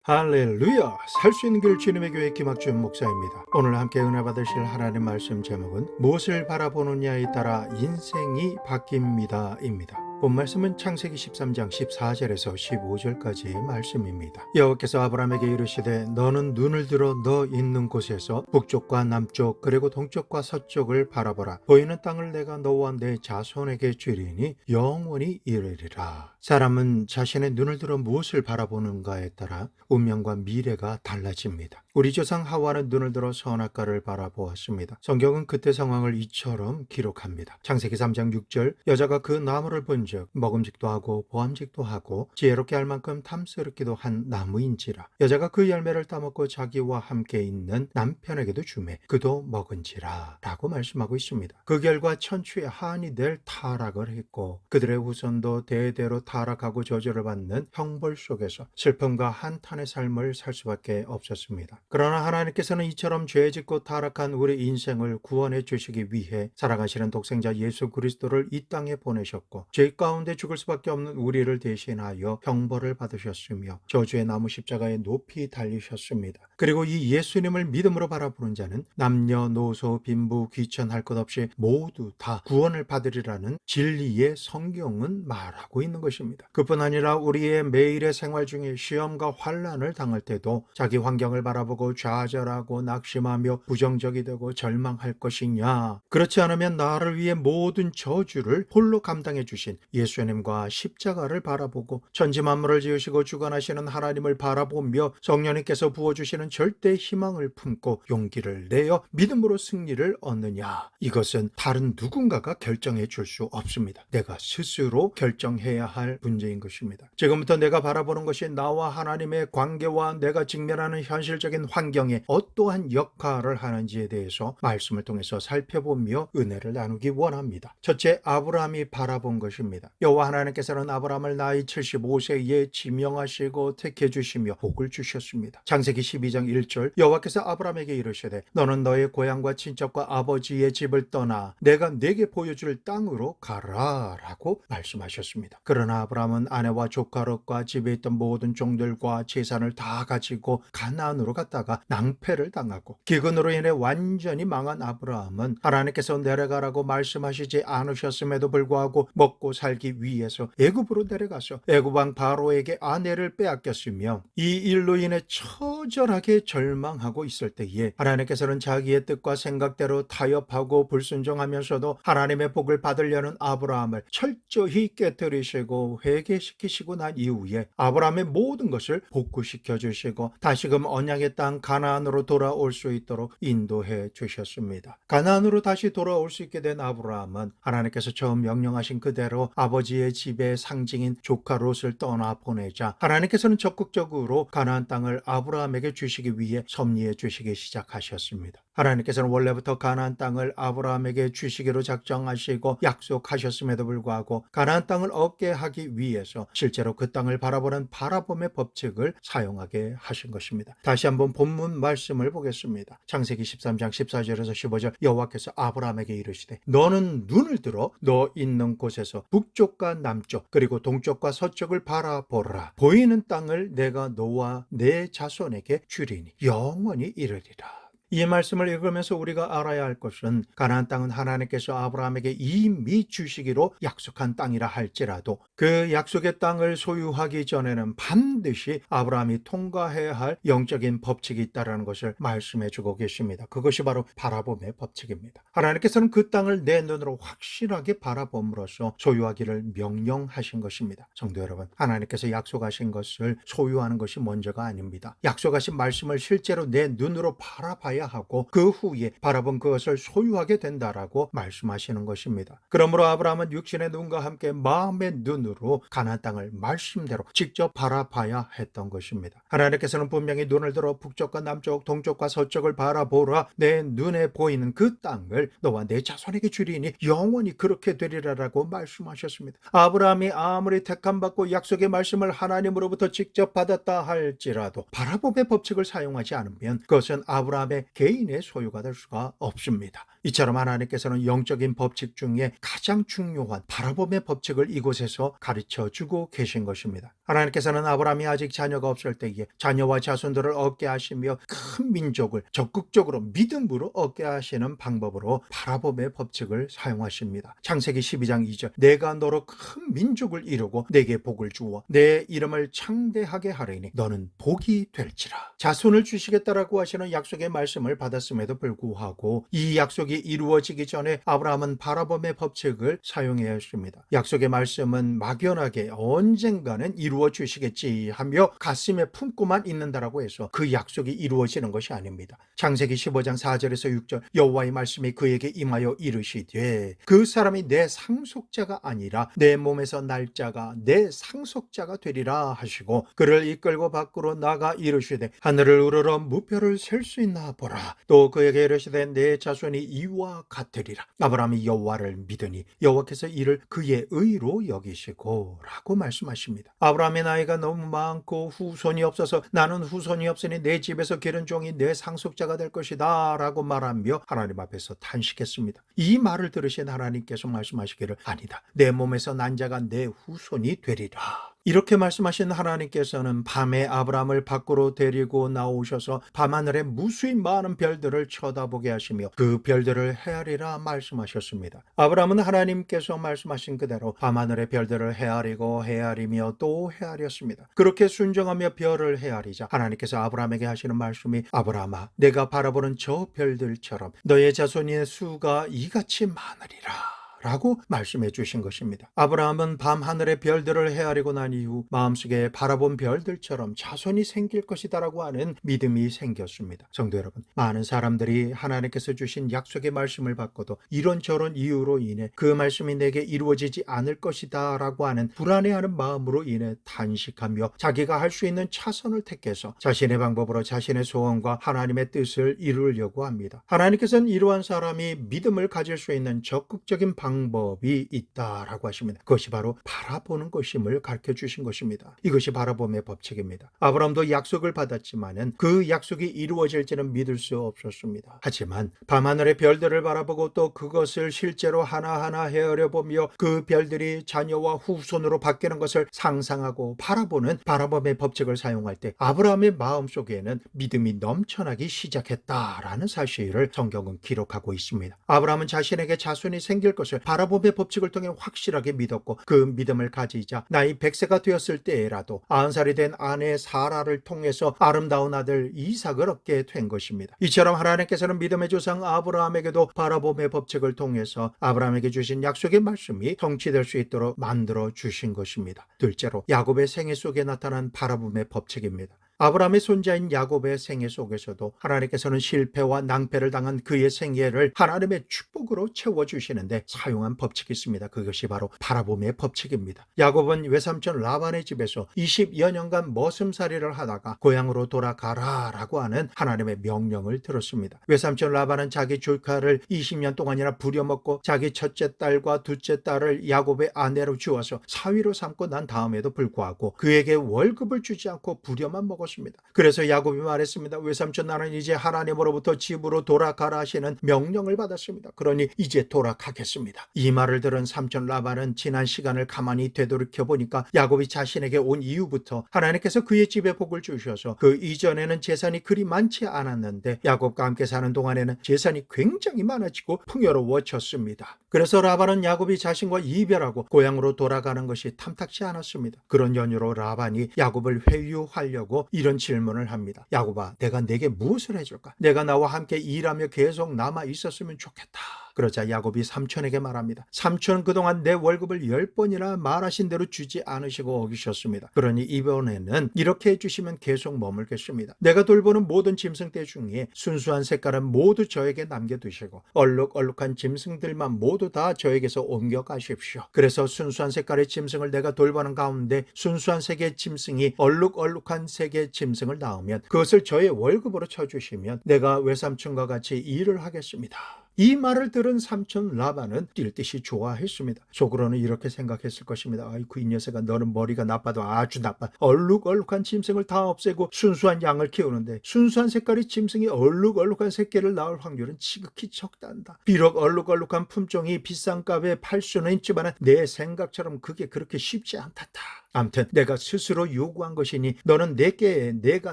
할렐루야! 살 수 있는 길 주님의 교회 김학준 목사입니다. 오늘 함께 은혜 받으실 하나님 말씀 제목은 무엇을 바라보느냐에 따라 인생이 바뀝니다 입니다. 본 말씀은 창세기 13장 14절에서 15절까지의 말씀입니다. 여호와께서 아브라함에게 이르시되 너는 눈을 들어 너 있는 곳에서 북쪽과 남쪽 그리고 동쪽과 서쪽을 바라보라. 보이는 땅을 내가 너와 내 자손에게 주리니 영원히 이르리라. 사람은 자신의 눈을 들어 무엇을 바라보는가에 따라 운명과 미래가 달라집니다. 우리 조상 하와는 눈을 들어 선악과를 바라보았습니다. 성경은 그때 상황을 이처럼 기록합니다. 창세기 3장 6절 여자가 그 나무를 본즉 먹음직도 하고 보암직도 하고 지혜롭게 할 만큼 탐스럽기도 한 나무인지라. 여자가 그 열매를 따먹고 자기와 함께 있는 남편에게도 주매 그도 먹은지라 라고 말씀하고 있습니다. 그 결과 천추의 한이 될 타락을 했고 그들의 후손도 대대로 타락하고 저주를 받는 형벌 속에서 슬픔과 한탄의 삶을 살 수밖에 없었습니다. 그러나 하나님께서는 이처럼 죄짓고 타락한 우리 인생을 구원해 주시기 위해 살아가시는 독생자 예수 그리스도를 이 땅에 보내셨고 죄 가운데 죽을 수밖에 없는 우리를 대신하여 형벌을 받으셨으며 저주의 나무 십자가에 높이 달리셨습니다. 그리고 이 예수님을 믿음으로 바라보는 자는 남녀노소 빈부 귀천할 것 없이 모두 다 구원을 받으리라는 진리의 성경은 말하고 있는 것입니다. 그뿐 아니라 우리의 매일의 생활 중에 시험과 환난을 당할 때도 자기 환경을 바라보고 좌절하고 낙심하며 부정적이 되고 절망할 것이냐? 그렇지 않으면 나를 위해 모든 저주를 홀로 감당해 주신 예수님과 십자가를 바라보고 천지 만물을 지으시고 주관하시는 하나님을 바라보며 성령님께서 부어주시는 절대 희망을 품고 용기를 내어 믿음으로 승리를 얻느냐? 이것은 다른 누군가가 결정해 줄 수 없습니다. 내가 스스로 결정해야 할 문제인 것입니다. 지금부터 내가 바라보는 것이 나와 하나님의 관계와 내가 직면하는 현실적인 환경에 어떠한 역할을 하는지에 대해서 말씀을 통해서 살펴보며 은혜를 나누기 원합니다. 첫째, 아브라함이 바라본 것입니다. 여호와 하나님께서는 아브라함을 나이 75세에 지명하시고 택해 주시며 복을 주셨습니다. 창세기 12장 1절 여호와께서 아브라함에게 이르시되 너는 너의 고향과 친척과 아버지의 집을 떠나 내가 네게 보여줄 땅으로 가라 라고 말씀하셨습니다. 그러나 아브라함은 아내와 조카 롯과 집에 있던 모든 종들과 재산을 다 가지고 가나안으로 갔다가 낭패를 당하고 기근으로 인해 완전히 망한 아브라함은 하나님께서 내려가라고 말씀하시지 않으셨음에도 불구하고 먹고 살기 위해서 애굽으로 내려가서 애굽 왕 바로에게 아내를 빼앗겼으며 이 일로 인해 처절하게 절망하고 있을 때에 하나님께서는 자기의 뜻과 생각대로 타협하고 불순종하면서도 하나님의 복을 받으려는 아브라함을 철저히 깨뜨리시고 회개시키시고 난 이후에 아브라함의 모든 것을 복구시켜 주시고 다시금 언약의 땅 가나안으로 돌아올 수 있도록 인도해 주셨습니다. 가나안으로 다시 돌아올 수 있게 된 아브라함은 하나님께서 처음 명령하신 그대로 아버지의 집의 상징인 조카 롯을 떠나 보내자 하나님께서는 적극적으로 가나안 땅을 아브라함에게 주시기 위해 섭리해 주시기 시작하셨습니다. 하나님께서는 원래부터 가나안 땅을 아브라함에게 주시기로 작정하시고 약속하셨음에도 불구하고 가나안 땅을 얻게 하기 위해서 실제로 그 땅을 바라보는 바라봄의 법칙을 사용하게 하신 것입니다. 다시 한번 본문 말씀을 보겠습니다. 창세기 13장 14절에서 15절 여호와께서 아브라함에게 이르시되 너는 눈을 들어 너 있는 곳에서 북쪽과 남쪽 그리고 동쪽과 서쪽을 바라보라. 보이는 땅을 내가 너와 내 자손에게 주리니 영원히 이르리라. 이 말씀을 읽으면서 우리가 알아야 할 것은 가나안 땅은 하나님께서 아브라함에게 이미 주시기로 약속한 땅이라 할지라도 그 약속의 땅을 소유하기 전에는 반드시 아브라함이 통과해야 할 영적인 법칙이 있다는 것을 말씀해 주고 계십니다. 그것이 바로 바라봄의 법칙입니다. 하나님께서는 그 땅을 내 눈으로 확실하게 바라봄으로써 소유하기를 명령하신 것입니다. 성도 여러분, 하나님께서 약속하신 것을 소유하는 것이 먼저가 아닙니다. 약속하신 말씀을 실제로 내 눈으로 바라봐야 하고 그 후에 바라본 그것을 소유하게 된다라고 말씀하시는 것입니다. 그러므로 아브라함은 육신의 눈과 함께 마음의 눈으로 가나안 땅을 말씀대로 직접 바라봐야 했던 것입니다. 하나님께서는 분명히 눈을 들어 북쪽과 남쪽 동쪽과 서쪽을 바라보라. 내 눈에 보이는 그 땅을 너와 내 자손에게 주리니 영원히 그렇게 되리라라고 말씀하셨습니다. 아브라함이 아무리 택함받고 약속의 말씀을 하나님으로부터 직접 받았다 할지라도 바라봄의 법칙을 사용하지 않으면 그것은 아브라함의 개인의 소유가 될 수가 없습니다. 이처럼 하나님께서는 영적인 법칙 중에 가장 중요한 바라봄의 법칙을 이곳에서 가르쳐주고 계신 것입니다. 하나님께서는 아브라함이 아직 자녀가 없을 때에 자녀와 자손들을 얻게 하시며 큰 민족을 적극적으로 믿음으로 얻게 하시는 방법으로 바라봄의 법칙을 사용하십니다. 창세기 12장 2절, 내가 너로 큰 민족을 이루고 내게 복을 주어 내 이름을 창대하게 하리니 너는 복이 될지라. 자손을 주시겠다라고 하시는 약속의 말씀을 받았음에도 불구하고 이 약속이 이루어지기 전에 아브라함은 바라봄의 법칙을 사용해야 했습니다. 약속의 말씀은 막연하게 언젠가는 이루어 주시겠지 하며 가슴에 품고만 있는다라고 해서 그 약속이 이루어지는 것이 아닙니다. 창세기 15장 4절에서 6절, 여호와의 말씀이 그에게 임하여 이르시되 그 사람이 내 상속자가 아니라 내 몸에서 날 자가 내 상속자가 되리라 하시고 그를 이끌고 밖으로 나가 이르시되 하늘을 우러러 무뼈를 셀 수 있나 보라. 또 그에게 이르시되 내 자손이 이와 같으리라. 아브라함이 여호와를 믿으니 여호와께서 이를 그의 의로 여기시고 라고 말씀하십니다. 아브라함의 나이가 너무 많고 후손이 없어서 나는 후손이 없으니 내 집에서 기른 종이 내 상속자가 될 것이다 라고 말하며 하나님 앞에서 탄식했습니다. 이 말을 들으신 하나님께서 말씀하시기를 아니다. 내 몸에서 난 자가 내 후손이 되리라. 이렇게 말씀하신 하나님께서는 밤에 아브라함을 밖으로 데리고 나오셔서 밤하늘의 무수히 많은 별들을 쳐다보게 하시며 그 별들을 헤아리라 말씀하셨습니다. 아브라함은 하나님께서 말씀하신 그대로 밤하늘의 별들을 헤아리고 헤아리며 또 헤아렸습니다. 그렇게 순종하며 별을 헤아리자 하나님께서 아브라함에게 하시는 말씀이 아브라함아, 내가 바라보는 저 별들처럼 너의 자손의 수가 이같이 많으리라 라고 말씀해 주신 것입니다. 아브라함은 밤하늘의 별들을 헤아리고 난 이후 마음속에 바라본 별들처럼 자손이 생길 것이다 라고 하는 믿음이 생겼습니다. 성도 여러분, 많은 사람들이 하나님께서 주신 약속의 말씀을 받고도 이런저런 이유로 인해 그 말씀이 내게 이루어지지 않을 것이다 라고 하는 불안해하는 마음으로 인해 탄식하며 자기가 할 수 있는 차선을 택해서 자신의 방법으로 자신의 소원과 하나님의 뜻을 이루려고 합니다. 하나님께서는 이러한 사람이 믿음을 가질 수 있는 적극적인 방법이 있다라고 하십니다. 그것이 바로 바라보는 것임을 가르쳐 주신 것입니다. 이것이 바라봄의 법칙입니다. 아브라함도 약속을 받았지만은 그 약속이 이루어질지는 믿을 수 없었습니다. 하지만 밤하늘의 별들을 바라보고 또 그것을 실제로 하나하나 헤아려보며 그 별들이 자녀와 후손으로 바뀌는 것을 상상하고 바라보는 바라봄의 법칙을 사용할 때 아브라함의 마음속에는 믿음이 넘쳐나기 시작했다라는 사실을 성경은 기록하고 있습니다. 아브라함은 자신에게 자손이 생길 것을 바라봄의 법칙을 통해 확실하게 믿었고 그 믿음을 가지자 나이 100세가 되었을 때에라도 90살이 된 아내 사라를 통해서 아름다운 아들 이삭을 얻게 된 것입니다. 이처럼 하나님께서는 믿음의 조상 아브라함에게도 바라봄의 법칙을 통해서 아브라함에게 주신 약속의 말씀이 성취될 수 있도록 만들어 주신 것입니다. 둘째로 야곱의 생애 속에 나타난 바라봄의 법칙입니다. 아브라함의 손자인 야곱의 생애 속에서도 하나님께서는 실패와 낭패를 당한 그의 생애를 하나님의 축복으로 채워주시는데 사용한 법칙이 있습니다. 그것이 바로 바라봄의 법칙입니다. 야곱은 외삼촌 라반의 집에서 20여 년간 머슴살이를 하다가 고향으로 돌아가라 라고 하는 하나님의 명령을 들었습니다. 외삼촌 라반은 자기 조카를 20년 동안이나 부려먹고 자기 첫째 딸과 둘째 딸을 야곱의 아내로 주어서 사위로 삼고 난 다음에도 불구하고 그에게 월급을 주지 않고 부려만 먹었습니다. 그래서 야곱이 말했습니다. 외삼촌, 나는 이제 하나님으로부터 집으로 돌아가라 하시는 명령을 받았습니다. 그러니 이제 돌아가겠습니다. 이 말을 들은 삼촌 라반은 지난 시간을 가만히 되돌이켜 보니까 야곱이 자신에게 온 이후부터 하나님께서 그의 집에 복을 주셔서 그 이전에는 재산이 그리 많지 않았는데 야곱과 함께 사는 동안에는 재산이 굉장히 많아지고 풍요로워졌습니다. 그래서 라반은 야곱이 자신과 이별하고 고향으로 돌아가는 것이 탐탁지 않았습니다. 그런 연유로 라반이 야곱을 회유하려고 이런 질문을 합니다. 야곱아, 내가 내게 무엇을 해줄까? 내가 나와 함께 일하며 계속 남아 있었으면 좋겠다. 그러자 야곱이 삼촌에게 말합니다. 삼촌은 그동안 내 월급을 10번이나 말하신 대로 주지 않으시고 어기셨습니다. 그러니 이번에는 이렇게 해주시면 계속 머물겠습니다. 내가 돌보는 모든 짐승떼 중에 순수한 색깔은 모두 저에게 남겨두시고 얼룩얼룩한 짐승들만 모두 다 저에게서 옮겨가십시오. 그래서 순수한 색깔의 짐승을 내가 돌보는 가운데 순수한 색의 짐승이 얼룩얼룩한 색의 짐승을 낳으면 그것을 저의 월급으로 쳐주시면 내가 외삼촌과 같이 일을 하겠습니다. 이 말을 들은 삼촌 라반은 뛸 듯이 좋아했습니다. 속으로는 이렇게 생각했을 것입니다. 아이고, 이 녀석아, 너는 머리가 나빠도 아주 나빠. 얼룩얼룩한 짐승을 다 없애고 순수한 양을 키우는데 순수한 색깔의 짐승이 얼룩얼룩한 새끼를 낳을 확률은 지극히 적단다. 비록 얼룩얼룩한 품종이 비싼 값에 팔 수는 있지만 내 생각처럼 그게 그렇게 쉽지 않단다. 암튼 내가 스스로 요구한 것이니 너는 내게 내가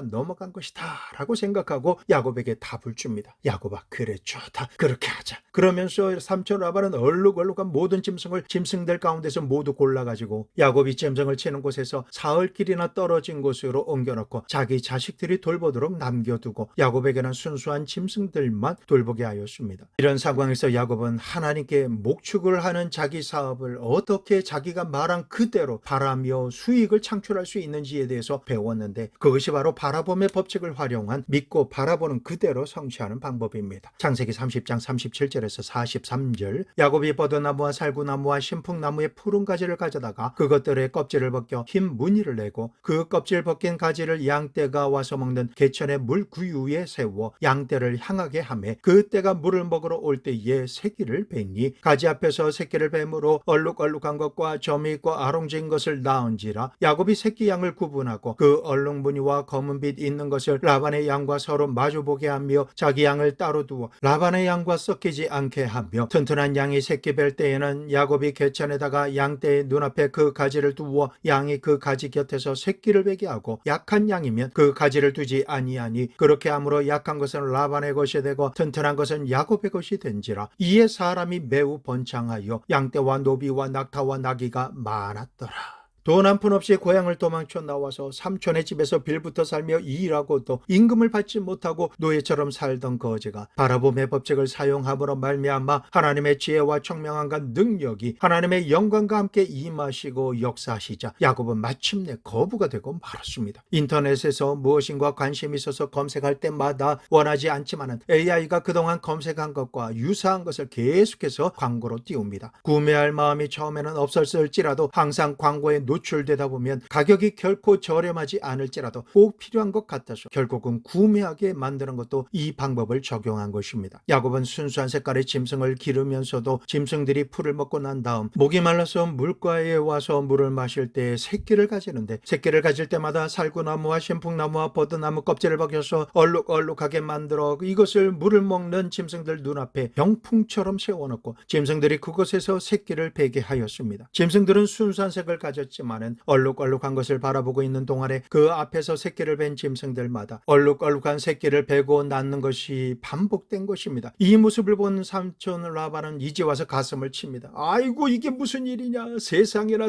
넘어간 것이다 라고 생각하고 야곱에게 답을 줍니다. 야곱아, 그래, 좋다, 그렇게 하자. 그러면서 삼촌 라반은 얼룩얼룩한 모든 짐승들 가운데서 모두 골라가지고 야곱이 짐승을 치는 곳에서 사흘길이나 떨어진 곳으로 옮겨놓고 자기 자식들이 돌보도록 남겨두고 야곱에게는 순수한 짐승들만 돌보게 하였습니다. 이런 상황에서 야곱은 하나님께 목축을 하는 자기 사업을 어떻게 자기가 말한 그대로 바라며 수익을 창출할 수 있는지에 대해서 배웠는데, 그것이 바로 바라봄의 법칙을 활용한 믿고 바라보는 그대로 성취하는 방법입니다. 창세기 30장 37절에서 43절, 야곱이 버드나무와 살구나무와 신풍나무의 푸른 가지를 가져다가 그것들의 껍질을 벗겨 흰 무늬를 내고 그 껍질 벗긴 가지를 양떼가 와서 먹는 개천의 물구유에 세워 양떼를 향하게 하며 그떼가 물을 먹으러 올 때에 새끼를 뱉니 가지 앞에서 새끼를 뱀으로 얼룩얼룩한 것과 점이 있고 아롱진 것을 낳은지라. 야곱이 새끼 양을 구분하고 그 얼룩무늬와 검은빛 있는 것을 라반의 양과 서로 마주보게 하며 자기 양을 따로 두어 라반의 양과 섞이지 않게 하며, 튼튼한 양이 새끼 뵐 때에는 야곱이 개천에다가 양떼의 눈앞에 그 가지를 두어 양이 그 가지 곁에서 새끼를 베게 하고, 약한 양이면 그 가지를 두지 아니하니 그렇게 함으로 약한 것은 라반의 것이 되고 튼튼한 것은 야곱의 것이 된지라. 이에 사람이 매우 번창하여 양떼와 노비와 낙타와 나귀가 많았더라. 돈 한 푼 없이 고향을 도망쳐 나와서 삼촌의 집에서 빌부터 살며 일하고도 임금을 받지 못하고 노예처럼 살던 거지가 바라봄의 법칙을 사용함으로 말미암아 하나님의 지혜와 청명함과 능력이 하나님의 영광과 함께 임하시고 역사하시자 야곱은 마침내 거부가 되고 말았습니다. 인터넷에서 무엇인가 관심이 있어서 검색할 때마다 원하지 않지만은 AI가 그동안 검색한 것과 유사한 것을 계속해서 광고로 띄웁니다. 구매할 마음이 처음에는 없었을지라도 항상 광고에 노출되다 보면 가격이 결코 저렴하지 않을지라도 꼭 필요한 것 같아서 결국은 구매하게 만드는 것도 이 방법을 적용한 것입니다. 야곱은 순수한 색깔의 짐승을 기르면서도 짐승들이 풀을 먹고 난 다음 목이 말라서 물가에 와서 물을 마실 때 새끼를 가지는데, 새끼를 가질 때마다 살구나무와 신풍나무와 버드나무 껍질을 벗겨서 얼룩얼룩하게 만들어 이것을 물을 먹는 짐승들 눈앞에 병풍처럼 세워놓고 짐승들이 그곳에서 새끼를 베게 하였습니다. 짐승들은 순수한 색을 가졌지만 얼룩얼룩한 것을 바라보고 있는 동안에 그 앞에서 새끼를 벤 짐승들마다 얼룩얼룩한 새끼를 베고 낳는 것이 반복된 것입니다. 이 모습을 본 삼촌 라반은 이제 와서 가슴을 칩니다. 아이고, 이게 무슨 일이냐, 세상에나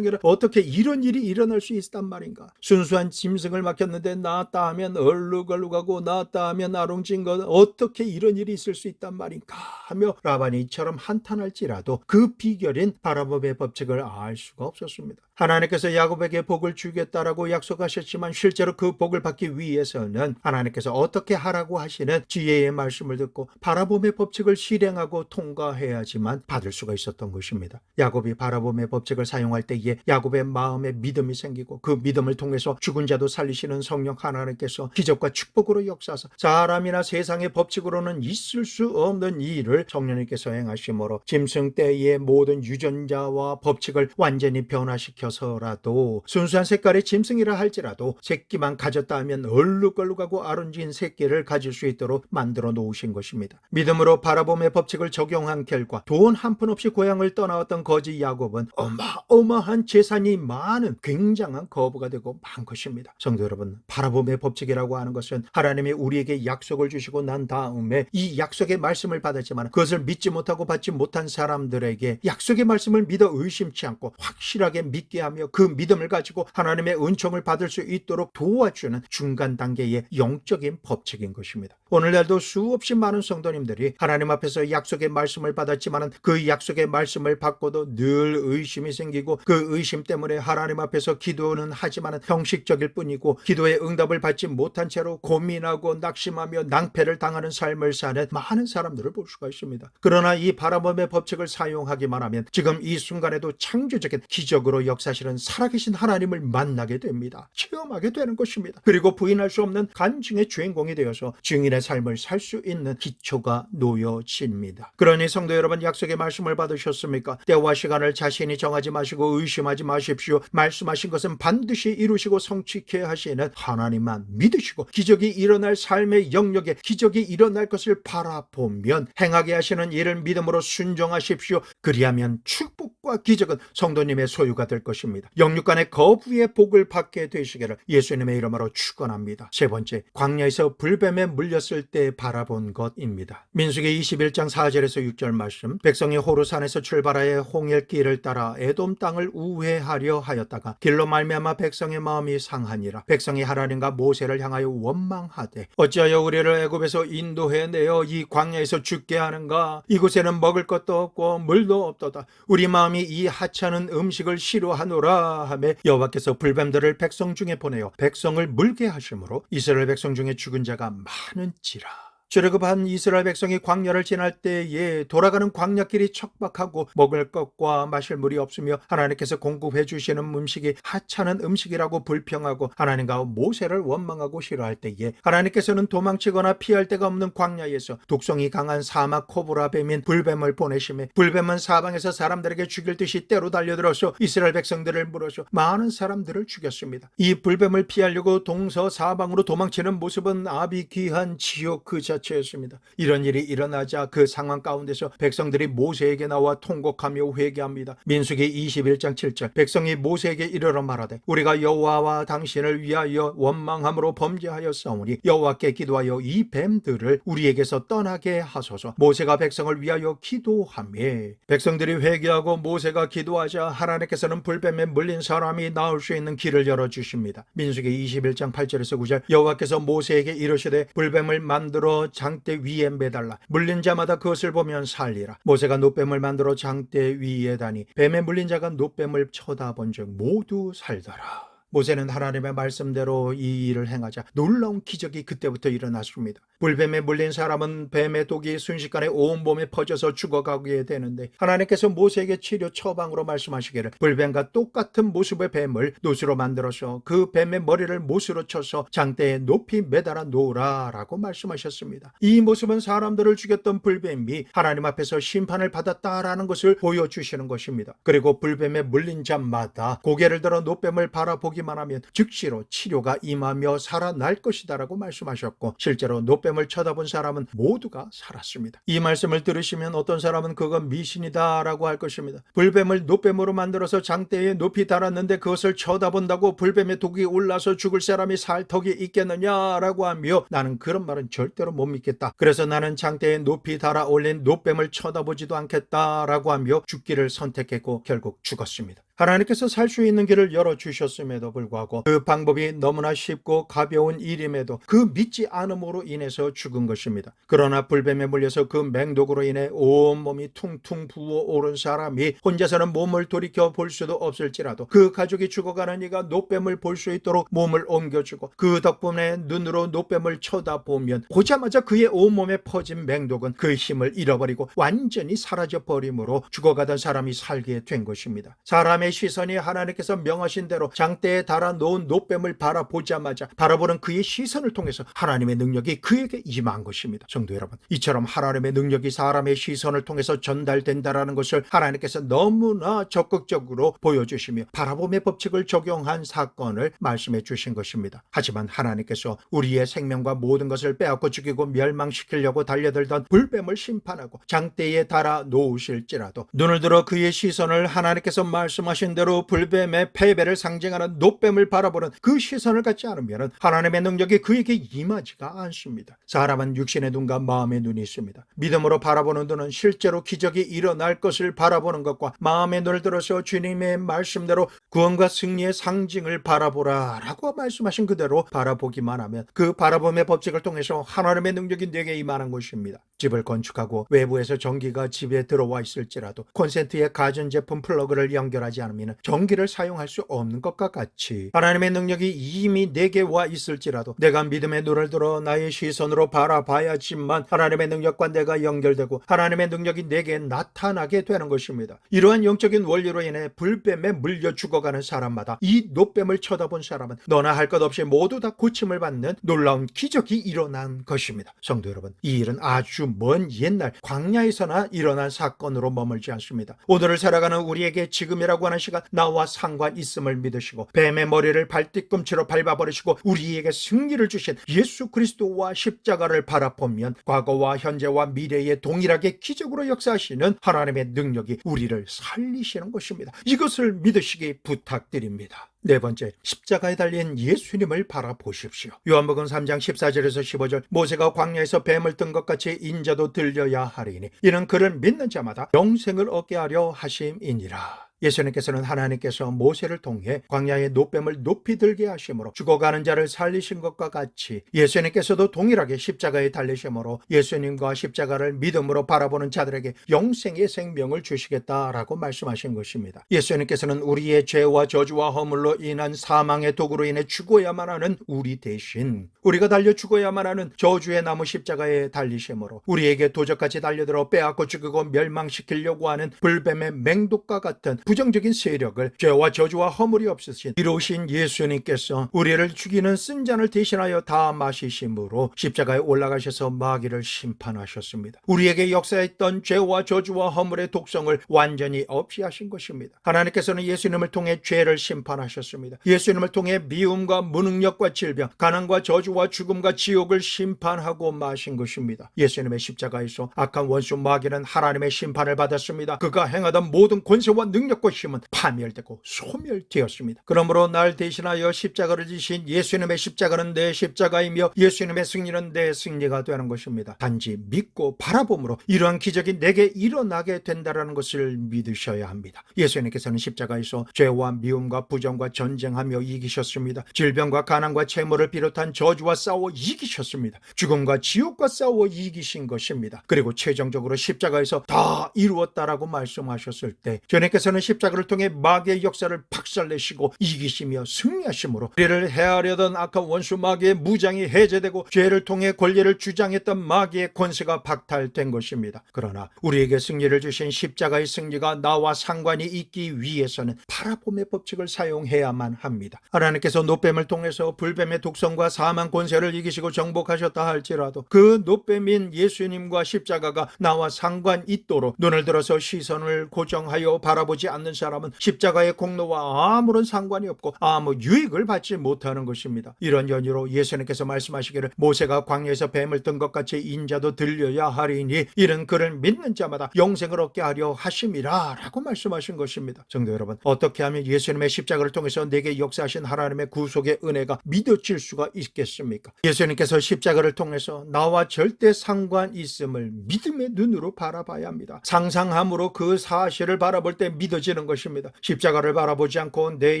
어떻게 이런 일이 일어날 수 있단 말인가. 순수한 짐승을 맡겼는데 낳았다 하면 얼룩얼룩하고 낳았다 하면 아롱진 것, 어떻게 이런 일이 있을 수 있단 말인가 하며 라반이 이처럼 한탄할지라도 그 비결인 바라봄의 법칙을 알 수가 없었습니다. 하나님께서 야곱에게 복을 주겠다라고 약속하셨지만 실제로 그 복을 받기 위해서는 하나님께서 어떻게 하라고 하시는 지혜의 말씀을 듣고 바라봄의 법칙을 실행하고 통과해야지만 받을 수가 있었던 것입니다. 야곱이 바라봄의 법칙을 사용할 때에 야곱의 마음에 믿음이 생기고 그 믿음을 통해서 죽은 자도 살리시는 성령 하나님께서 기적과 축복으로 역사하사 사람이나 세상의 법칙으로는 있을 수 없는 일을 성령님께서 행하심으로 짐승 때의 모든 유전자와 법칙을 완전히 변화시켜 서라도 순수한 색깔의 짐승이라 할지라도 새끼만 가졌다 하면 얼룩얼룩하고 아름진 새끼를 가질 수 있도록 만들어 놓으신 것입니다. 믿음으로 바라봄의 법칙을 적용한 결과 돈 한 푼 없이 고향을 떠나왔던 거지 야곱은 어마어마한 재산이 많은 굉장한 거부가 되고 만 것입니다. 성도 여러분, 바라봄의 법칙이라고 하는 것은 하나님이 우리에게 약속을 주시고 난 다음에 이 약속의 말씀을 받았지만 그것을 믿지 못하고 받지 못한 사람들에게 약속의 말씀을 믿어 의심치 않고 확실하게 믿게 하며 그 믿음을 가지고 하나님의 은총을 받을 수 있도록 도와주는 중간 단계의 영적인 법칙인 것입니다. 오늘날도 수없이 많은 성도님들이 하나님 앞에서 약속의 말씀을 받았지만 그 약속의 말씀을 받고도 늘 의심이 생기고 그 의심 때문에 하나님 앞에서 기도는 하지만 형식적일 뿐이고 기도의 응답을 받지 못한 채로 고민하고 낙심하며 낭패를 당하는 삶을 사는 많은 사람들을 볼 수가 있습니다. 그러나 이 바라봄의 법칙을 사용하기만 하면 지금 이 순간에도 창조적인 기적으로 역사하시는 살아계신 하나님을 만나게 됩니다. 체험하게 되는 것입니다. 그리고 부인할 수 없는 간증의 주인공이 되어서 증인의 믿음의 삶을 살 수 있는 기초가 놓여집니다. 그러니 성도 여러분, 약속의 말씀을 받으셨습니까? 때와 시간을 자신이 정하지 마시고 의심하지 마십시오. 말씀하신 것은 반드시 이루시고 성취케 하시는 하나님만 믿으시고 기적이 일어날 삶의 영역에 기적이 일어날 것을 바라보면 행하게 하시는 일을 믿음으로 순종하십시오. 그리하면 축복과 기적은 성도님의 소유가 될 것입니다. 영육간의 거부의 복을 받게 되시기를 예수님의 이름으로 축원합니다. 세 번째, 광야에서 불뱀에 물렸을 때 바라본 것입니다. 민수기 21장 4절에서 6절 말씀. 백성이 호르산에서 출발하여 홍헬길을 따라 에돔 땅을 우회하려 하였다가 길로 말미암아 백성의 마음이 상하니라. 백성이 하나님과 모세를 향하여 원망하되 어찌하여 우리를 애굽에서 인도해내어 이 광야에서 죽게 하는가? 이곳에는 먹을 것도 없고 물도 없도다. 우리 마음이 이 하찮은 음식을 싫어하노라 하며 여호와께서 불뱀들을 백성 중에 보내어 백성을 물게 하심으로 이스라엘 백성 중에 죽은 자가 많은지라. 출애굽한 이스라엘 백성이 광야를 지날 때에 돌아가는 광야길이 척박하고 먹을 것과 마실 물이 없으며 하나님께서 공급해 주시는 음식이 하찮은 음식이라고 불평하고 하나님과 모세를 원망하고 싫어할 때에 하나님께서는 도망치거나 피할 데가 없는 광야에서 독성이 강한 사막 코브라 뱀인 불뱀을 보내시며 불뱀은 사방에서 사람들에게 죽일 듯이 때로 달려들어서 이스라엘 백성들을 물어서 많은 사람들을 죽였습니다. 이 불뱀을 피하려고 동서사방으로 도망치는 모습은 아비귀한 지옥 그 자체였습니다. 이런 일이 일어나자 그 상황 가운데서 백성들이 모세에게 나와 통곡하며 회개합니다. 민수기 21장 7절. 백성이 모세에게 이르러 말하되 우리가 여호와와 당신을 위하여 원망함으로 범죄하였사오니 여호와께 기도하여 이 뱀들을 우리에게서 떠나게 하소서. 모세가 백성을 위하여 기도하며 백성들이 회개하고 모세가 기도하자 하나님께서는 불뱀에 물린 사람이 나올 수 있는 길을 열어주십니다. 민수기 21장 8절에서 9절. 여호와께서 모세에게 이르시되 불뱀을 만들어 장대 위에 매달라 물린 자마다 그것을 보면 살리라. 모세가 놋뱀을 만들어 장대 위에 다니 뱀에 물린 자가 놋뱀을 쳐다본즉 모두 살더라. 모세는 하나님의 말씀대로 이 일을 행하자 놀라운 기적이 그때부터 일어났습니다. 불뱀에 물린 사람은 뱀의 독이 순식간에 온몸에 퍼져서 죽어가게 되는데 하나님께서 모세에게 치료 처방으로 말씀하시기를 불뱀과 똑같은 모습의 뱀을 놋으로 만들어서 그 뱀의 머리를 못으로 쳐서 장대에 높이 매달아 놓으라 라고 말씀하셨습니다. 이 모습은 사람들을 죽였던 불뱀이 하나님 앞에서 심판을 받았다라는 것을 보여주시는 것입니다. 그리고 불뱀에 물린 자마다 고개를 들어 놋뱀을 바라보기만 하면 즉시로 치료가 임하며 살아날 것이다라고 말씀하셨고 실제로 놋뱀을 쳐다본 사람은 모두가 살았습니다. 이 말씀을 들으시면 어떤 사람은 그건 미신이다라고 할 것입니다. 불뱀을 놋뱀으로 만들어서 장대에 높이 달았는데 그것을 쳐다본다고 불뱀의 독이 올라서 죽을 사람이 살 턱이 있겠느냐라고 하며 나는 그런 말은 절대로 못 믿겠다. 그래서 나는 장대에 높이 달아 올린 놋뱀을 쳐다보지도 않겠다라고 하며 죽기를 선택했고 결국 죽었습니다. 하나님께서 살 수 있는 길을 열어주셨음에도 불구하고 그 방법이 너무나 쉽고 가벼운 일임에도 그 믿지 않음으로 인해서 죽은 것입니다. 그러나 불뱀에 물려서 그 맹독으로 인해 온몸이 퉁퉁 부어오른 사람이 혼자서는 몸을 돌이켜 볼 수도 없을지라도 그 가족이 죽어가는 이가 놋뱀을 볼 수 있도록 몸을 옮겨주고 그 덕분에 눈으로 놋뱀을 쳐다보면 보자마자 그의 온몸에 퍼진 맹독은 그 힘을 잃어버리고 완전히 사라져버림으로 죽어가던 사람이 살게 된 것입니다. 사람의 시선이 하나님께서 명하신 대로 장대에 달아 놓은 놋뱀을 바라보자마자 바라보는 그의 시선을 통해서 하나님의 능력이 그에게 임한 것입니다. 성도 여러분, 이처럼 하나님의 능력이 사람의 시선을 통해서 전달된다라는 것을 하나님께서 너무나 적극적으로 보여주시며 바라봄의 법칙을 적용한 사건을 말씀해 주신 것입니다. 하지만 하나님께서 우리의 생명과 모든 것을 빼앗고 죽이고 멸망시키려고 달려들던 불뱀을 심판하고 장대에 달아 놓으실지라도 눈을 들어 그의 시선을 하나님께서 말씀하신 대로 불뱀의 패배를 상징하는 놋뱀을 바라보는 그 시선을 갖지 않으면 하나님의 능력이 그에게 임하지가 않습니다. 사람은 육신의 눈과 마음의 눈이 있습니다. 믿음으로 바라보는 눈은 실제로 기적이 일어날 것을 바라보는 것과 마음의 눈을 들어서 주님의 말씀대로 구원과 승리의 상징을 바라보라 라고 말씀하신 그대로 바라보기만 하면 그 바라봄의 법칙을 통해서 하나님의 능력이 내게 임하는 것입니다. 집을 건축하고 외부에서 전기가 집에 들어와 있을지라도 콘센트에 가전제품 플러그를 연결하지 않으면 전기를 사용할 수 없는 것과 같이 같이 하나님의 능력이 이미 내게 와 있을지라도 내가 믿음의 눈을 들어 나의 시선으로 바라봐야지만 하나님의 능력과 내가 연결되고 하나님의 능력이 내게 나타나게 되는 것입니다. 이러한 영적인 원리로 인해 불뱀에 물려 죽어가는 사람마다 이 노뱀을 쳐다본 사람은 너나 할 것 없이 모두 다 고침을 받는 놀라운 기적이 일어난 것입니다. 성도 여러분, 이 일은 아주 먼 옛날 광야에서나 일어난 사건으로 머물지 않습니다. 오늘을 살아가는 우리에게 지금이라고 하는 시간 나와 상관 있음을 믿으시고 뱀의 머리를 발뒤꿈치로 밟아버리시고 우리에게 승리를 주신 예수 그리스도와 십자가를 바라보면 과거와 현재와 미래에 동일하게 기적으로 역사하시는 하나님의 능력이 우리를 살리시는 것입니다. 이것을 믿으시기 부탁드립니다. 네 번째, 십자가에 달린 예수님을 바라보십시오. 요한복음 3장 14절에서 15절, 모세가 광야에서 뱀을 뜬 것 같이 인자도 들려야 하리니 이는 그를 믿는 자마다 영생을 얻게 하려 하심이니라. 예수님께서는 하나님께서 모세를 통해 광야의 노뱀을 높이 들게 하심으로 죽어가는 자를 살리신 것과 같이 예수님께서도 동일하게 십자가에 달리심으로 예수님과 십자가를 믿음으로 바라보는 자들에게 영생의 생명을 주시겠다라고 말씀하신 것입니다. 예수님께서는 우리의 죄와 저주와 허물로 인한 사망의 도구로 인해 죽어야만 하는 우리 대신 우리가 달려 죽어야만 하는 저주의 나무 십자가에 달리심으로 우리에게 도적같이 달려들어 빼앗고 죽이고 멸망시키려고 하는 불뱀의 맹독과 같은 부정적인 세력을 죄와 저주와 허물이 없으신 이로우신 예수님께서 우리를 죽이는 쓴 잔을 대신하여 다 마시심으로 십자가에 올라가셔서 마귀를 심판하셨습니다. 우리에게 역사했던 죄와 저주와 허물의 독성을 완전히 없이 하신 것입니다. 하나님께서는 예수님을 통해 죄를 심판하셨습니다. 예수님을 통해 미움과 무능력과 질병, 가난과 저주와 죽음과 지옥을 심판하고 마신 것입니다. 예수님의 십자가에서 악한 원수 마귀는 하나님의 심판을 받았습니다. 그가 행하던 모든 권세와 능력 과 힘은 파멸되고 소멸되었습니다. 그러므로 날 대신하여 십자가를 지신 예수님의 십자가는 내 십자가이며 예수님의 승리는 내 승리가 되는 것입니다. 단지 믿고 바라봄으로 이러한 기적이 내게 일어나게 된다는 것을 믿으셔야 합니다. 예수님께서는 십자가에서 죄와 미움과 부정과 전쟁하며 이기셨습니다. 질병과 가난과 채무를 비롯한 저주와 싸워 이기셨습니다. 죽음과 지옥과 싸워 이기신 것입니다. 그리고 최종적으로 십자가에서 다 이루었다라고 말씀하셨을 때 주님께서는 십자가를 통해 마귀의 역사를 박살내시고 이기시며 승리하심으로 우리를 해하려던 악한 원수 마귀의 무장이 해제되고 죄를 통해 권리를 주장했던 마귀의 권세가 박탈된 것입니다. 그러나 우리에게 승리를 주신 십자가의 승리가 나와 상관이 있기 위해서는 바라봄의 법칙을 사용해야만 합니다. 하나님께서 노뱀을 통해서 불뱀의 독성과 사망 권세를 이기시고 정복하셨다 할지라도 그 노뱀인 예수님과 십자가가 나와 상관 있도록 눈을 들어서 시선을 고정하여 바라보지 않는 사람은 십자가의 공로와 아무런 상관이 없고 아무 유익을 받지 못하는 것입니다. 이런 연유로 예수님께서 말씀하시기를 모세가 광야에서 뱀을 뜬 것 같이 인자도 들려야 하리니 이는 그를 믿는 자마다 영생을 얻게 하려 하심이라 라고 말씀하신 것입니다. 성도 여러분, 어떻게 하면 예수님의 십자가를 통해서 내게 역사하신 하나님의 구속의 은혜가 믿어질 수가 있겠습니까? 예수님께서 십자가를 통해서 나와 절대 상관 있음을 믿음의 눈으로 바라봐야 합니다. 상상함으로 그 사실을 바라볼 때 믿어지는 것입니다. 십자가를 바라보지 않고 내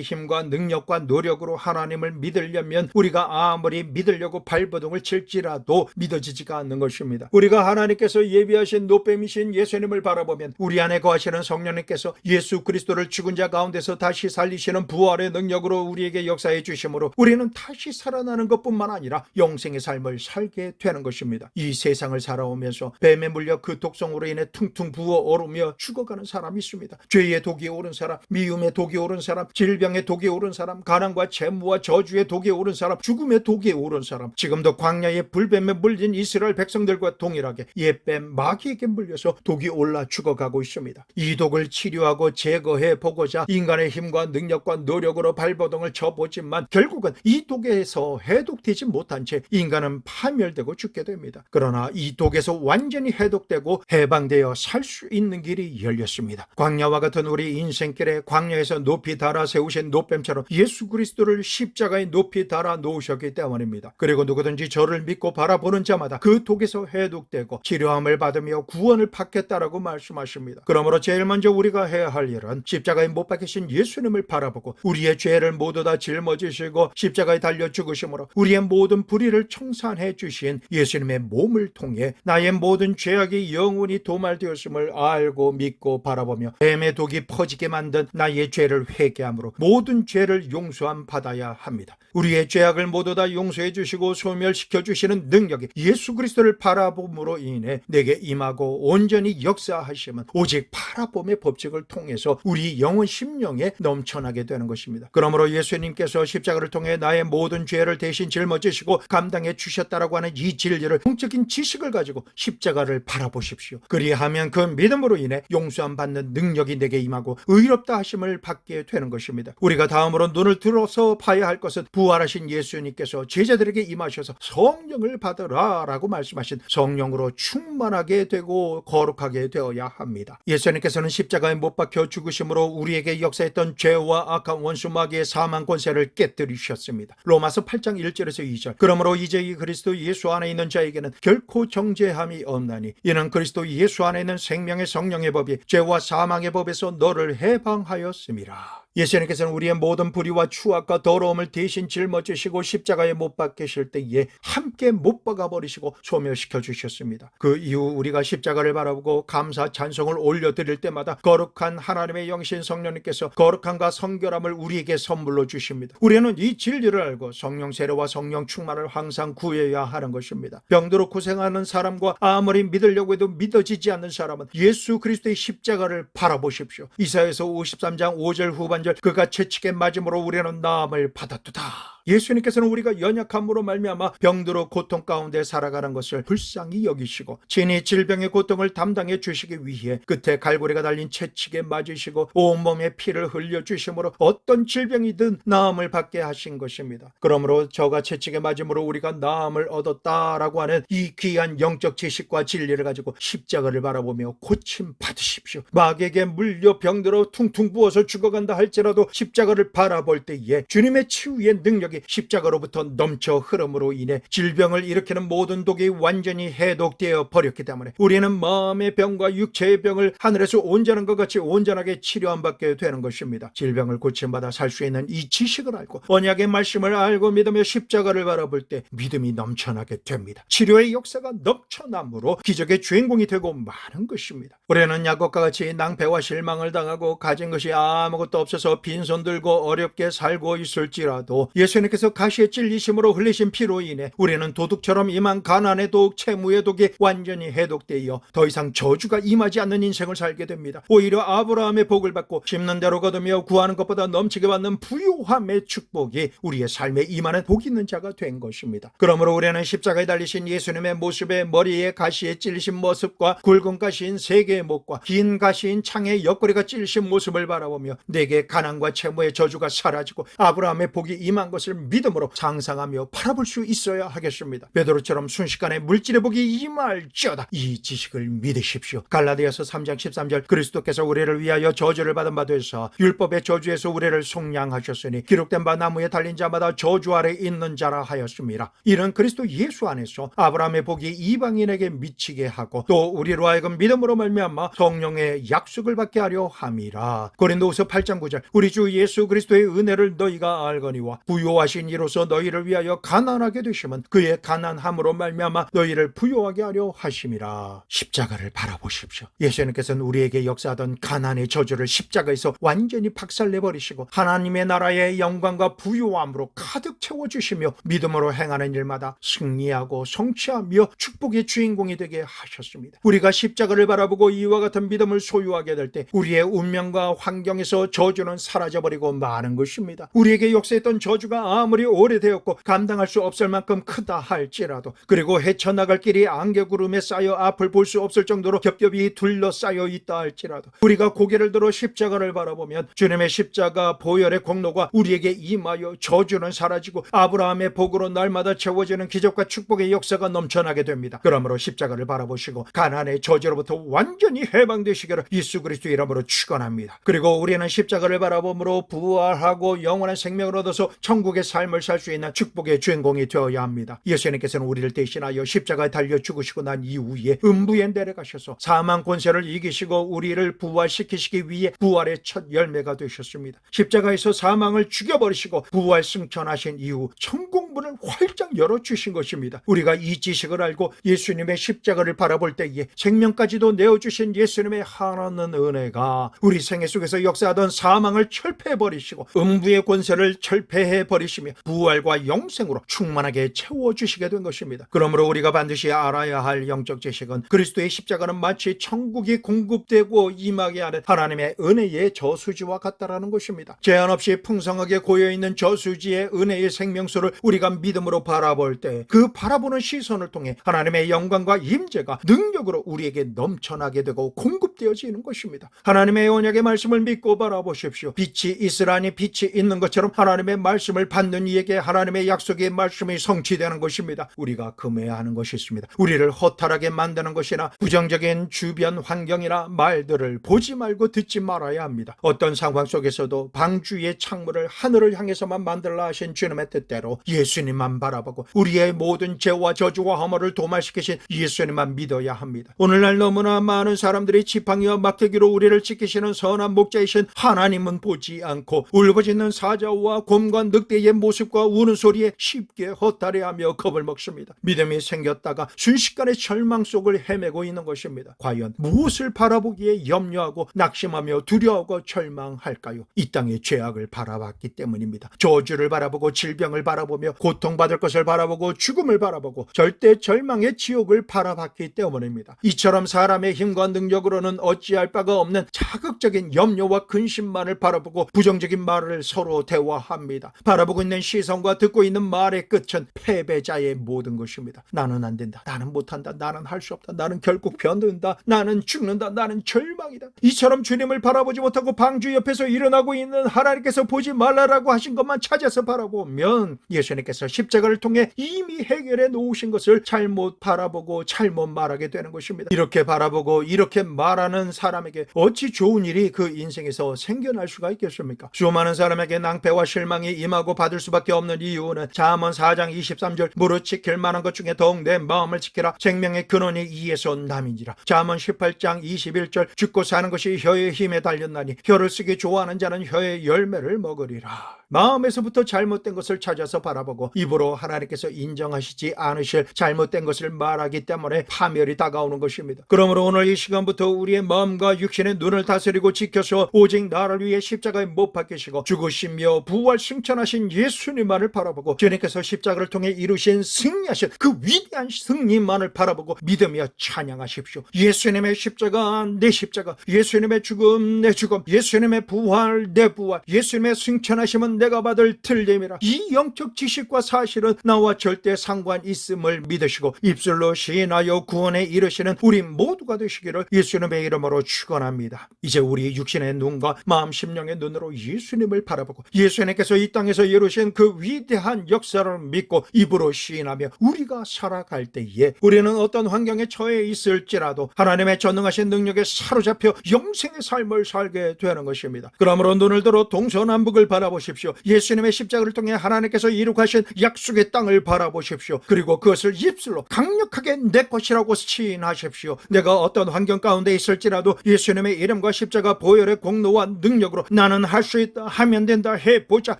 힘과 능력과 노력으로 하나님을 믿으려면 우리가 아무리 믿으려고 발버둥을 칠지라도 믿어지지가 않는 것입니다. 우리가 하나님께서 예비하신 노뱀이신 예수님을 바라보면 우리 안에 거하시는 성령님께서 예수 그리스도를 죽은 자 가운데서 다시 살리시는 부활의 능력으로 우리에게 역사해 주심으로 우리는 다시 살아나는 것뿐만 아니라 영생의 삶을 살게 되는 것입니다. 이 세상을 살아오면서 뱀에 물려 그 독성으로 인해 퉁퉁 부어오르며 죽어가는 사람이 있습니다. 죄의 독이 오른 사람, 미움의 독이 오른 사람, 질병의 독이 오른 사람, 가난과 채무와 저주의 독이 오른 사람, 죽음의 독이 오른 사람, 지금도 광야의 불뱀에 물린 이스라엘 백성들과 동일하게 옛뱀 마귀에게 물려서 독이 올라 죽어가고 있습니다. 이 독을 치료하고 제거해 보고자 인간의 힘과 능력과 노력으로 발버둥을 쳐보지만 결국은 이 독에서 해독되지 못한 채 인간은 파멸되고 죽게 됩니다. 그러나 이 독에서 완전히 해독되고 해방되어 살 수 있는 길이 열렸습니다. 광야와 같은 우리 인생길에 광야에서 높이 달아 세우신 노뱀처럼 예수 그리스도를 십자가에 높이 달아 놓으셨기 때문입니다. 그리고 누구든지 저를 믿고 바라보는 자마다 그 독에서 해독되고 치료함을 받으며 구원을 받겠다라고 말씀하십니다. 그러므로 제일 먼저 우리가 해야 할 일은 십자가에 못 박히신 예수님을 바라보고 우리의 죄를 모두 다 짊어지시고 십자가에 달려 죽으심으로 우리의 모든 불의를 청산해 주신 예수님의 몸을 통해 나의 모든 죄악이 영원히 도말되었음을 알고 믿고 바라보며 뱀의 독이 퍼지게 만든 나의 죄를 회개함으로 모든 죄를 용서함 받아야 합니다. 우리의 죄악을 모두 다 용서해 주시고 소멸시켜 주시는 능력이 예수 그리스도를 바라봄으로 인해 내게 임하고 온전히 역사하시면 오직 바라봄의 법칙을 통해서 우리 영혼 심령에 넘쳐나게 되는 것입니다. 그러므로 예수님께서 십자가를 통해 나의 모든 죄를 대신 짊어지시고 감당해 주셨다라고 하는 이 진리를 공적인 지식을 가지고 십자가를 바라보십시오. 그리하면 그 믿음으로 인해 용서함 받는 능력이 내게 임하고 의롭다 하심을 받게 되는 것입니다. 우리가 다음으로 눈을 들어서 봐야 할 것은 부활하신 예수님께서 제자들에게 임하셔서 성령을 받으라 라고 말씀하신 성령으로 충만하게 되고 거룩하게 되어야 합니다. 예수님께서는 십자가에 못 박혀 죽으심으로 우리에게 역사했던 죄와 악한 원수 마귀의 사망 권세를 깨뜨리셨습니다. 로마서 8장 1절에서 2절. 그러므로 이제 이 그리스도 예수 안에 있는 자에게는 결코 정죄함이 없나니 이는 그리스도 예수 안에 있는 생명의 성령의 법이 죄와 사망의 법에서 너를 해방하였음이라. 예수님께서는 우리의 모든 불의와 추악과 더러움을 대신 짊어지시고 십자가에 못 박히실 때에 함께 못 박아버리시고 소멸시켜 주셨습니다. 그 이후 우리가 십자가를 바라보고 감사 찬송을 올려드릴 때마다 거룩한 하나님의 영신 성령님께서 거룩함과 성결함을 우리에게 선물로 주십니다. 우리는 이 진리를 알고 성령 세례와 성령 충만을 항상 구해야 하는 것입니다. 병들어 고생하는 사람과 아무리 믿으려고 해도 믿어지지 않는 사람은 예수 그리스도의 십자가를 바라보십시오. 이사야서 53장 5절 후반절 그가 채찍에 맞음으로 우리는 나음을 받았도다. 예수님께서는 우리가 연약함으로 말미암아 병들어 고통 가운데 살아가는 것을 불쌍히 여기시고 친히 질병의 고통을 담당해 주시기 위해 끝에 갈고리가 달린 채찍에 맞으시고 온몸에 피를 흘려주심으로 어떤 질병이든 나음을 받게 하신 것입니다. 그러므로 저가 채찍에 맞음으로 우리가 나음을 얻었다라고 하는 이 귀한 영적 지식과 진리를 가지고 십자가를 바라보며 고침 받으십시오. 마귀에게 물려 병들어 퉁퉁 부어서 죽어간다 할지라도 십자가를 바라볼 때에 주님의 치유의 능력이 십자가로부터 넘쳐 흐름으로 인해 질병을 일으키는 모든 독이 완전히 해독되어 버렸기 때문에 우리는 마음의 병과 육체의 병을 하늘에서 온전한 것 같이 온전하게 치료함받게 되는 것입니다. 질병을 고침받아 살 수 있는 이 지식을 알고 언약의 말씀을 알고 믿으며 십자가를 바라볼 때 믿음이 넘쳐나게 됩니다. 치료의 역사가 넘쳐남으로 기적의 주인공이 되고 마는 것입니다. 우리는 야곱과 같이 낭패와 실망을 당하고 가진 것이 아무것도 없어서 빈손 들고 어렵게 살고 있을지라도 예수님께서 가시에 찔리심으로 흘리신 피로 인해 우리는 도둑처럼 임한 가난의 독, 채무의 독이 완전히 해독되어 더 이상 저주가 임하지 않는 인생을 살게 됩니다. 오히려 아브라함의 복을 받고 심는 대로 거두며 구하는 것보다 넘치게 받는 부요함의 축복이 우리의 삶에 임하는 복 있는 자가 된 것입니다. 그러므로 우리는 십자가에 달리신 예수님의 모습에 머리에 가시에 찔리신 모습과 굵은 가시인 세 개의 목과 긴 가시인 창의 옆구리가 찔리신 모습을 바라보며 내게 가난과 채무의 저주가 사라지고 아브라함의 복이 임한 것을 믿음으로 상상하며 바라볼 수 있어야 하겠습니다. 베드로처럼 순식간에 물질의 복이 임할지어다. 이 지식을 믿으십시오. 갈라디아서 3장 13절 그리스도께서 우리를 위하여 저주를 받은 바 되사 율법의 저주에서 우리를 속량하셨으니 기록된 바 나무에 달린 자마다 저주 아래 있는 자라 하였습니다. 이는 그리스도 예수 안에서 아브라함의 복이 이방인에게 미치게 하고 또 우리로 하여금 믿음으로 말미암아 성령의 약속을 받게 하려 함이라. 고린도후서 8장 9절 우리 주 예수 그리스도의 은혜를 너희가 알거니와 부요하신 이로서 너희를 위하여 가난하게 되시면 그의 가난함으로 말미암아 너희를 부요하게 하려 하심이라. 십자가를 바라보십시오. 예수님께서는 우리에게 역사하던 가난의 저주를 십자가에서 완전히 박살내버리시고 하나님의 나라의 영광과 부요함으로 가득 채워주시며 믿음으로 행하는 일마다 승리하고 성취하며 축복의 주인공이 되게 하셨습니다. 우리가 십자가를 바라보고 이와 같은 믿음을 소유하게 될 때 우리의 운명과 환경에서 저주는 사라져버리고 마는 것입니다. 우리에게 역사했던 저주가 아무리 오래되었고 감당할 수 없을 만큼 크다 할지라도 그리고 헤쳐나갈 길이 안개구름에 쌓여 앞을 볼 수 없을 정도로 겹겹이 둘러싸여 있다 할지라도 우리가 고개를 들어 십자가를 바라보면 주님의 십자가 보혈의 공로가 우리에게 임하여 저주는 사라지고 아브라함의 복으로 날마다 채워지는 기적과 축복의 역사가 넘쳐나게 됩니다. 그러므로 십자가를 바라보시고 가난의 저주로부터 완전히 해방되시기를 예수 그리스도의 이름으로 축원합니다. 그리고 우리는 십자가를 바라봄으로 부활하고 영원한 생명을 얻어서 천국에 축복의 삶을 살 수 있는 축복의 주인공이 되어야 합니다. 예수님께서는 우리를 대신하여 십자가에 달려 죽으시고 난 이후에 음부에 내려가셔서 사망 권세를 이기시고 우리를 부활시키시기 위해 부활의 첫 열매가 되셨습니다. 십자가에서 사망을 죽여버리시고 부활 승천하신 이후 천국문을 활짝 열어주신 것입니다. 우리가 이 지식을 알고 예수님의 십자가를 바라볼 때에 생명까지도 내어주신 예수님의 하나는 은혜가 우리 생애 속에서 역사하던 사망을 철폐해버리시고 음부의 권세를 철폐해버리시며 부활과 영생으로 충만하게 채워주시게 된 것입니다. 그러므로 우리가 반드시 알아야 할 영적 지식은 그리스도의 십자가는 마치 천국이 공급되고 임하게 하는 하나님의 은혜의 저수지와 같다라는 것입니다. 제한 없이 풍성하게 고여있는 저수지의 은혜의 생명수를 우리가 믿음으로 바라볼 때 그 바라보는 시선을 통해 하나님의 영광과 임재가 능력으로 우리에게 넘쳐나게 되고 공급되어지는 것입니다. 하나님의 언약의 말씀을 믿고 바라보십시오. 빛이 있으라니 빛이 있는 것처럼 하나님의 말씀을 받는 이에게 하나님의 약속의 말씀이 성취되는 것입니다. 우리가 금해야 하는 것이 있습니다. 우리를 허탈하게 만드는 것이나 부정적인 주변 환경이나 말들을 보지 말고 듣지 말아야 합니다. 어떤 상황 속에서도 방주의 창문을 하늘을 향해서만 만들라 하신 주님의 뜻대로 예수님만 바라보고 우리의 모든 죄와 저주와 허물을 도말시키신 예수님만 믿어야 합니다. 오늘날 너무나 많은 사람들이 지팡이와 막대기로 우리를 지키시는 선한 목자이신 하나님은 보지 않고 울부짖는 사자와 곰과 늑대의 모습과 우는 소리에 쉽게 허탈해하며 겁을 먹습니다. 믿음이 생겼다가 순식간에 절망 속을 헤매고 있는 것입니다. 과연 무엇을 바라보기에 염려하고 낙심하며 두려워하고 절망할까요? 이 땅의 죄악을 바라봤기 때문입니다. 저주를 바라보고 질병을 바라보며 고통받을 것을 바라보고 죽음을 바라보고 절대 절망의 지옥을 바라봤기 때문입니다. 이처럼 사람의 힘과 능력으로는 어찌할 바가 없는 자극적인 염려와 근심만을 바라보고 부정적인 말을 서로 대화합니다. 바라보고 있는 시선과 듣고 있는 말의 끝은 패배자의 모든 것입니다. 나는 안 된다. 나는 못한다. 나는 할 수 없다. 나는 결국 변든다. 나는 죽는다. 나는 절망이다. 이처럼 주님을 바라보지 못하고 방주 옆에서 일어나고 있는 하나님께서 보지 말라라고 하신 것만 찾아서 바라보면 예수님께서 십자가를 통해 이미 해결해 놓으신 것을 잘못 바라보고 잘못 말하게 되는 것입니다. 이렇게 바라보고 이렇게 말하는 사람에게 어찌 좋은 일이 그 인생에서 생겨날 수가 있겠습니까? 수많은 사람에게 낭패와 실망이 임하고 받을 수밖에 없는 이유는 잠언 4장 23절 무릇 지킬 만한 것 중에 더욱 내 마음을 지키라 생명의 근원이 이에서 남인지라. 잠언 18장 21절 죽고 사는 것이 혀의 힘에 달렸나니 혀를 쓰기 좋아하는 자는 혀의 열매를 먹으리라. 마음에서부터 잘못된 것을 찾아서 바라보고 입으로 하나님께서 인정하시지 않으실 잘못된 것을 말하기 때문에 파멸이 다가오는 것입니다. 그러므로 오늘 이 시간부터 우리의 마음과 육신의 눈을 다스리고 지켜서 오직 나를 위해 십자가에 못 박히시고 죽으시며 부활 승천하신 예수님만을 바라보고 주님께서 십자가를 통해 이루신 승리하신 그 위대한 승리만을 바라보고 믿으며 찬양하십시오. 예수님의 십자가 내 십자가, 예수님의 죽음 내 죽음, 예수님의 부활 내 부활, 예수님의 승천하심은 내가 받을 틀림이라. 이 영적 지식과 사실은 나와 절대 상관 있음을 믿으시고 입술로 시인하여 구원에 이르시는 우리 모두가 되시기를 예수님의 이름으로 축원합니다. 이제 우리 육신의 눈과 마음 심령의 눈으로 예수님을 바라보고 예수님께서 이 땅에서 이루신 그 위대한 역사를 믿고 입으로 시인하며 우리가 살아갈 때에 우리는 어떤 환경에 처해 있을지라도 하나님의 전능하신 능력에 사로잡혀 영생의 삶을 살게 되는 것입니다. 그러므로 눈을 들어 동서남북을 바라보십시오. 예수님의 십자가를 통해 하나님께서 이룩하신 약속의 땅을 바라보십시오. 그리고 그것을 입술로 강력하게 내 것이라고 시인하십시오. 내가 어떤 환경 가운데 있을지라도 예수님의 이름과 십자가 보혈의 공로와 능력으로 나는 할 수 있다, 하면 된다, 해보자.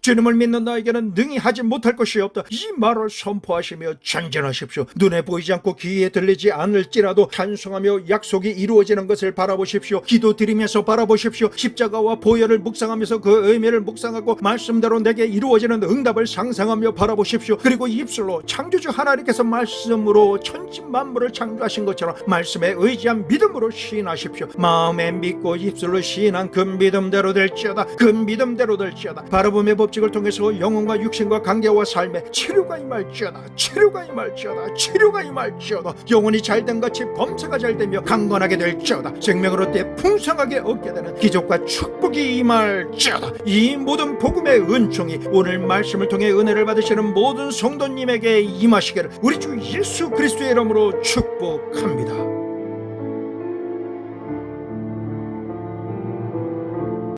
주님을 믿는 나에게는 능히 하지 못할 것이 없다. 이 말을 선포하시며 전진하십시오. 눈에 보이지 않고 귀에 들리지 않을지라도 찬송하며 약속이 이루어지는 것을 바라보십시오. 기도드리면서 바라보십시오. 십자가와 보혈을 묵상하면서 그 의미를 묵상하고 말씀대로 내게 이루어지는 응답을 상상하며 바라보십시오. 그리고 입술로 창조주 하나님께서 말씀으로 천지만물을 창조하신 것처럼 말씀에 의지한 믿음으로 시인하십시오. 마음에 믿고 입술로 시인한 그 믿음대로 될지어다. 그 믿음대로 될지어다. 바라봄의 법칙을 통해서 영혼과 육신과 관계와 삶에 치료가 임할지어다. 치료가 임할지어다. 치료가 임할지어다. 영혼이 잘된 같이 범사가 잘되며 강건하게 될지어다. 생명으로 때 풍성하게 얻게 되는 기적과 축복이 임할지어다. 이 모든 복음의 은총이 오늘 말씀을 통해 은혜를 받으시는 모든 성도님에게 임하시기를 우리 주 예수 그리스도의 이름으로 축복합니다.